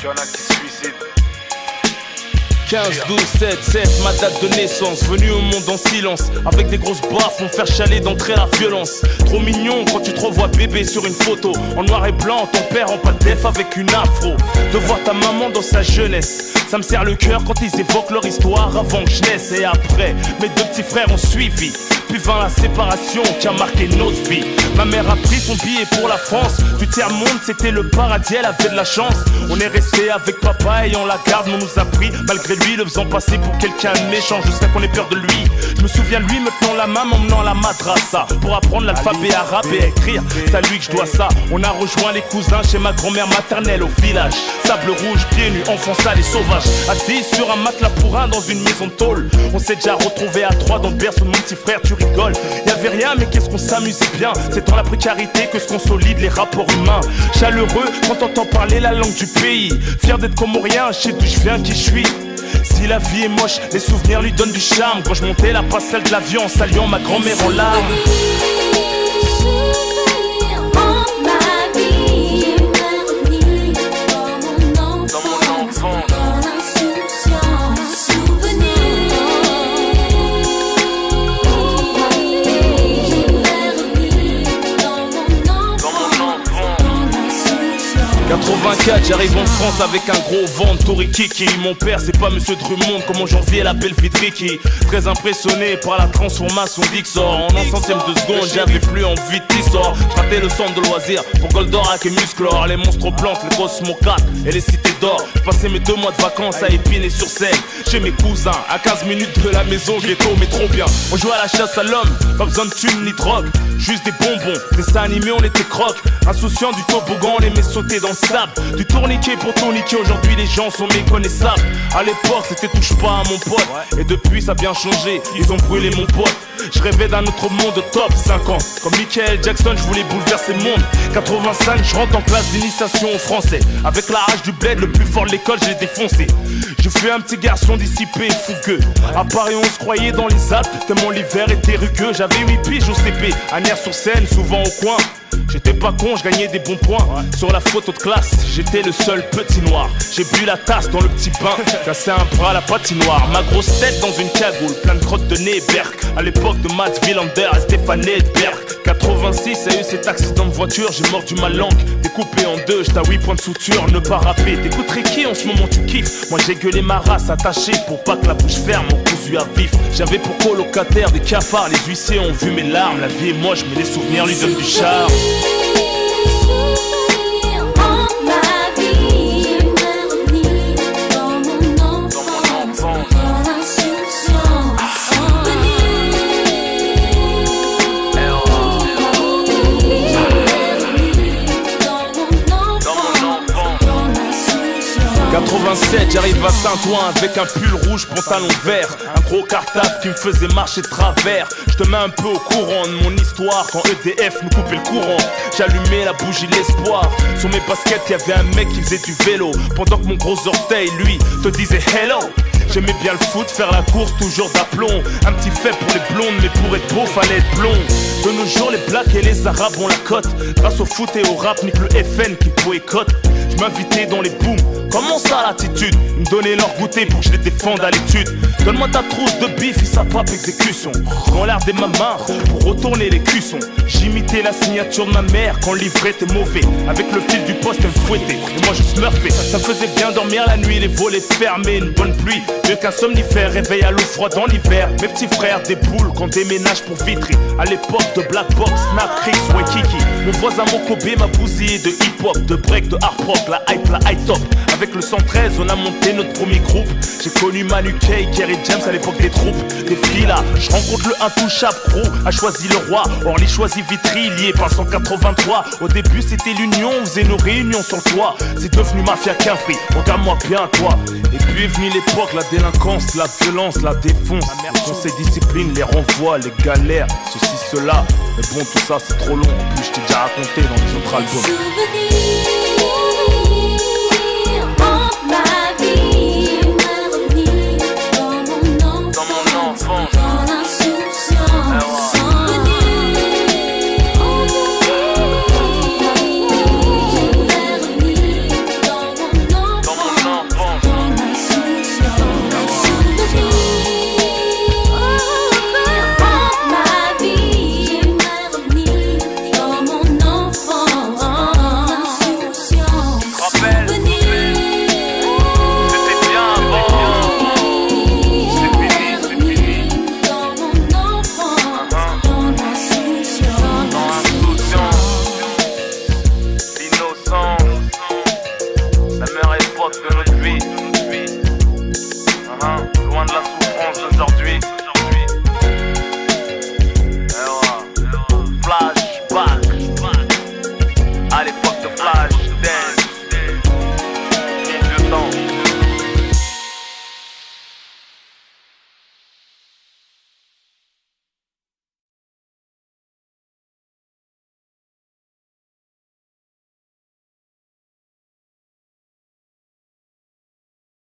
Y'en a qui se suicident. 15, 12, 7, 7, ma date de naissance. Venu au monde en silence, avec des grosses baffes, mon faire chaler d'entrer la violence. Trop mignon quand tu te revois bébé sur une photo. En noir et blanc, ton père en pas de def avec une afro. De voir ta maman dans sa jeunesse, ça me serre le cœur quand ils évoquent leur histoire avant que je naisse. Et après, mes deux petits frères ont suivi. Puis vint la séparation qui a marqué notre vie. Ma mère a pris son billet pour la France. Du tiers-monde, c'était le paradis, elle avait de la chance. On est resté avec papa et on la garde, on nous a pris. Malgré lui, le faisant passer pour quelqu'un de méchant jusqu'à qu'on ait peur de lui. Je me souviens de lui me tenant la main, m'emmenant à la madrasa pour apprendre l'alphabet arabe et à écrire. C'est à lui que je dois ça. On a rejoint les cousins chez ma grand-mère maternelle au village. Sable rouge, pieds nus, enfants sales et sauvages. Assis sur un matelas pour un dans une maison de tôle. On s'est déjà retrouvés à trois dans le berceau de mon petit frère, tu rigoles. Y'avait rien mais qu'est-ce qu'on s'amusait bien. C'est dans la précarité que se consolident les rapports humains. Chaleureux quand on entend parler la langue du pays. Fier d'être comorien, je sais d'où je viens, qui je suis. Si la vie est moche, les souvenirs lui donnent du charme. Quand je montais la passerelle de l'avion en saluant ma grand-mère en larmes. J'arrive en France avec un gros vent de Torikiki. Mon père c'est pas monsieur Drummond comme en janvier l'appelle Vidriki. Très impressionné par la transformation d'Ixor. En un centième de seconde j'avais plus envie de l'histoire. Je ratais le centre de loisirs pour Goldorak et Musclor. Les monstres plantes, les Cosmo 4 et les cités d'or. Je passais mes 2 mois de vacances à Épinay-sur-Seine chez mes cousins, à 15 minutes de la maison, ghetto mais trop bien. On jouait à la chasse à l'homme, pas besoin de thunes ni drogue. Juste des bonbons, dessins animés on était croque. Insouciant du toboggan, on aimait sauter dans le sable. Du tourniquet pour tourniquet, aujourd'hui les gens sont méconnaissables. À l'époque c'était touche pas à mon pote. Et depuis ça a bien changé, ils ont brûlé mon pote. Je rêvais d'un autre monde top 5 ans. Comme Michael Jackson je voulais bouleverser le monde. 85 je rentre en classe d'initiation au français. Avec la rage du bled, le plus fort de l'école j'ai défoncé. Je fus un petit garçon dissipé et fougueux. À Paris on se croyait dans les Alpes, tellement l'hiver était rugueux. J'avais 8 piges au CP, à Nières-sur-Seine, souvent au coin. J'étais pas con, je gagnais des bons points. Sur la photo de classe, j'étais le seul petit noir. J'ai bu la tasse dans le petit bain, cassé un bras à la patinoire. Ma grosse tête dans une cagoule, plein de crottes de nez et berk. À l'époque de Matt Wilander et Stéphane Edberg. 86, a eu cet accident de voiture, j'ai mordu ma langue. Découpé en deux, j'étais à 8 points de suture, ne pas rapper. T'écouterais qui en ce moment tu kiffes? Moi j'ai gueulé ma race attachée pour pas que la bouche ferme, mon cousu à vif. J'avais pour colocataire des cafards, les huissiers ont vu mes larmes. La vie est moche mais les souvenirs lui donnent du charme. J'arrive à Saint-Ouen avec un pull rouge, pantalon vert, un gros cartable qui me faisait marcher de travers. Je te mets un peu au courant de mon histoire quand EDF nous coupait le courant. J'allumais la bougie de l'espoir. Sur mes baskets y'avait un mec qui faisait du vélo, pendant que mon gros orteil lui te disait hello. J'aimais bien le foot, faire la course, toujours d'aplomb. Un petit fait pour les blondes, mais pour être beau, fallait être blond. De nos jours, les blacks et les arabes ont la cote. Grâce au foot et au rap, nique le FN qui boycotte. Je m'invitais dans les booms, comment ça l'attitude? Ils me donnaient leur goûter pour que je les défende à l'étude. Donne-moi ta trousse de bif, il s'appape exécution. Quand l'air des ma main pour retourner les cuissons. J'imitais la signature de ma mère quand le livret était mauvais. Avec le fil du poste, elle me fouettait et moi je smurfais. Ça me faisait bien dormir la nuit, les volets fermés, une bonne pluie. Mieux qu'un somnifère, réveil à l'eau froide en hiver. Mes petits frères déboulent quand déménage pour Vitry. À l'époque de Black Box, Snap, Chris, Waikiki. Mon voisin Mokobé m'a bousillé de hip-hop, de break, de hard rock, la hype, la high top. Avec le 113, on a monté notre premier groupe. J'ai connu Manu Kay, Kerry James à l'époque des troupes. Des filles là, je rencontre le intouchable Crew, a choisi le roi. Orly choisit Vitry, lié par 183. Au début c'était l'union, on faisait nos réunions sur le toit. C'est devenu mafia qu'un prix, regarde-moi bien toi. Et puis est venue l'époque, la délinquance, la violence, la défonce. Le conseil discipline, les renvois, les galères, ceci, cela. Mais bon tout ça c'est trop long, en plus je t'ai déjà raconté dans les autres albums.